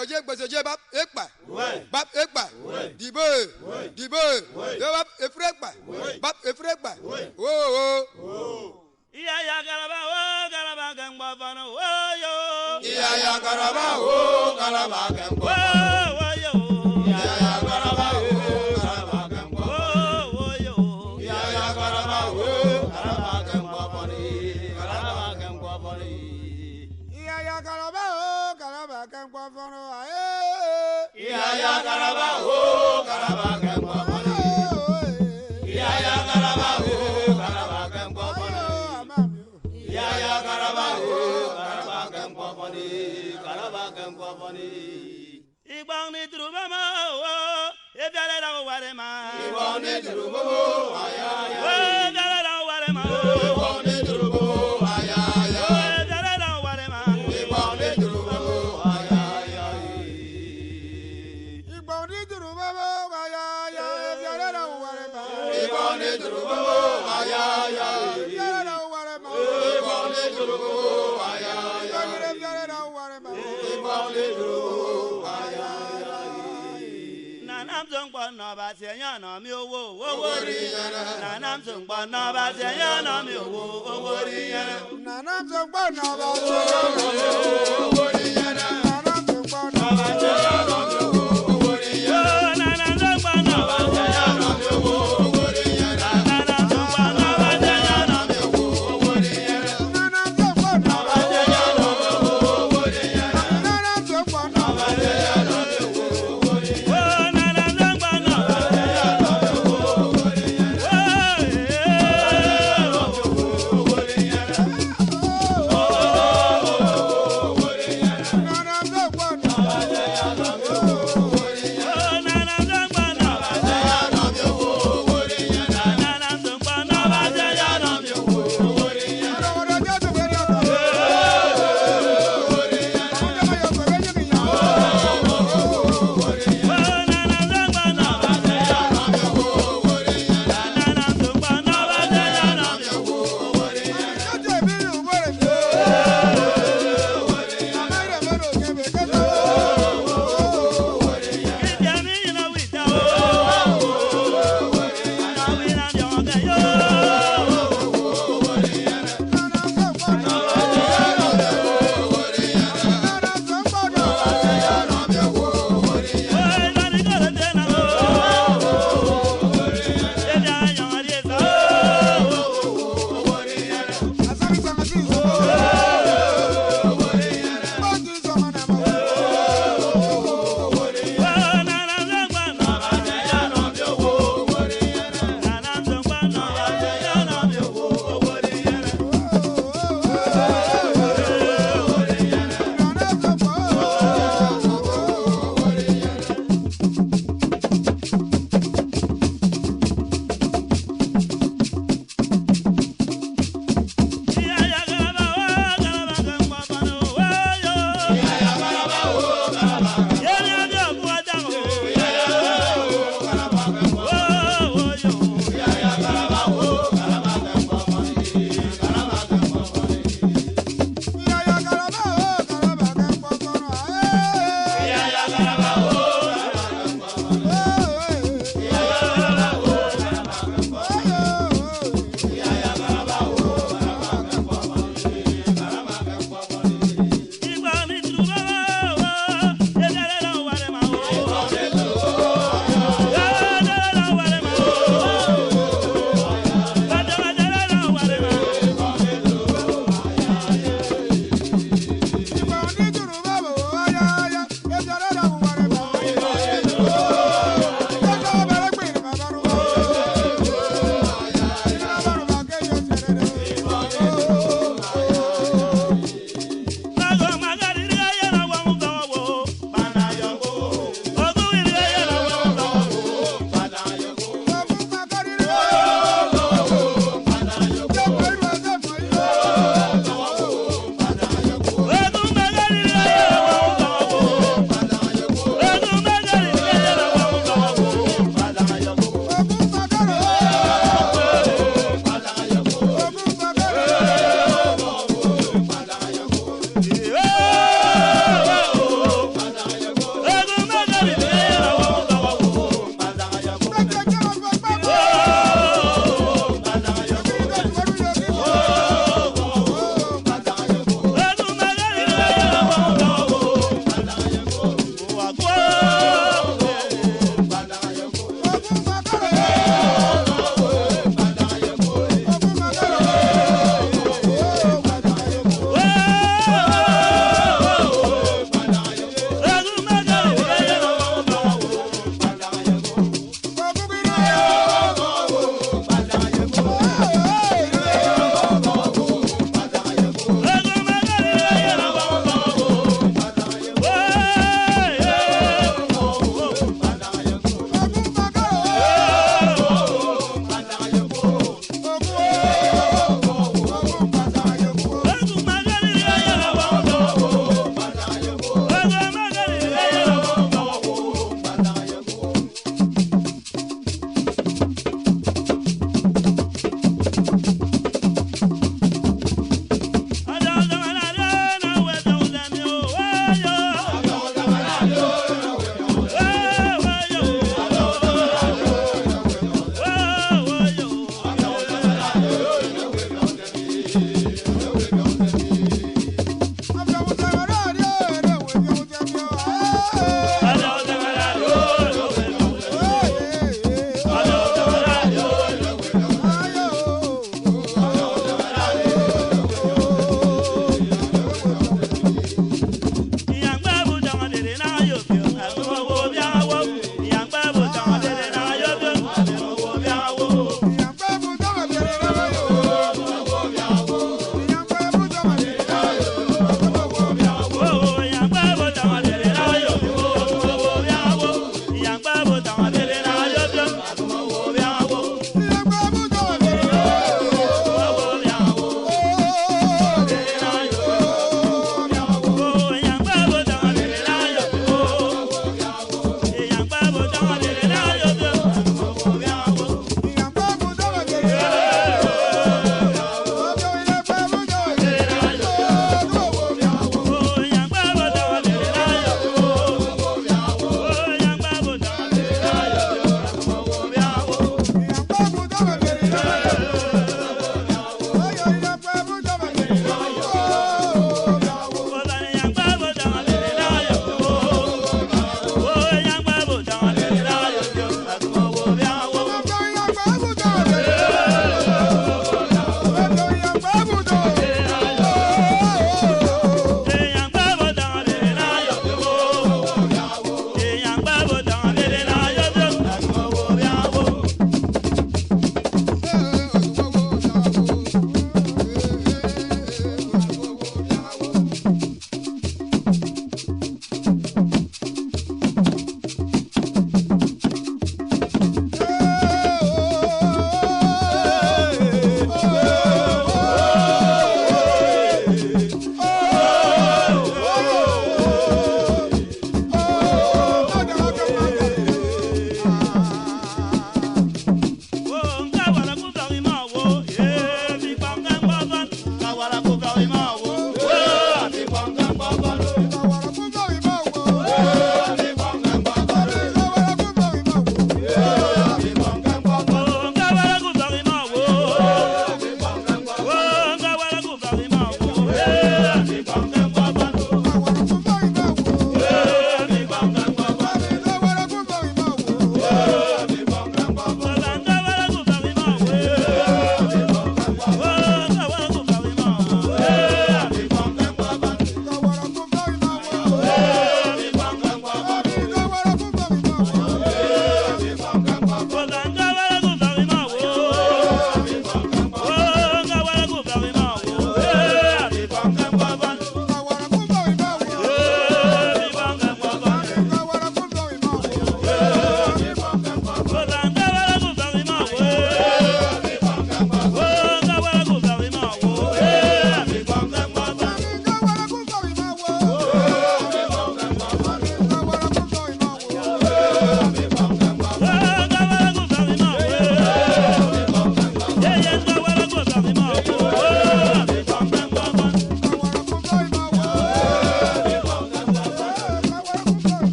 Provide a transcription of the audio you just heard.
oje gbèsè oje bab ekpa dìbò yo bab efrekpa bab efrekpa wo iya ya garaba gangba fano wo yo iya ya garaba gangba wo yo iya ya garaba gangba wo yo iya ya garaba gangba fani iya ya garaba gangba fano aye iya ya garaba gangba fani iya ya garaba gangba fani iya ya garaba gangba fani Ibang ni truba ma wo e dale la ware ma ibang ni truba aya wo dale la ware ma ibang ni truba aya wo dale la ware ma ibang ni truba aya ibang ni truba aya dale la ware ma ibang ni truba aya dale la ware ma ibang ni truba aya dale la ware ma ibang ni truba Nam song no ba se ya no mi wo ri na nam song no ba se ya no mi wo ri na nam song no ba se ya no mi wo ri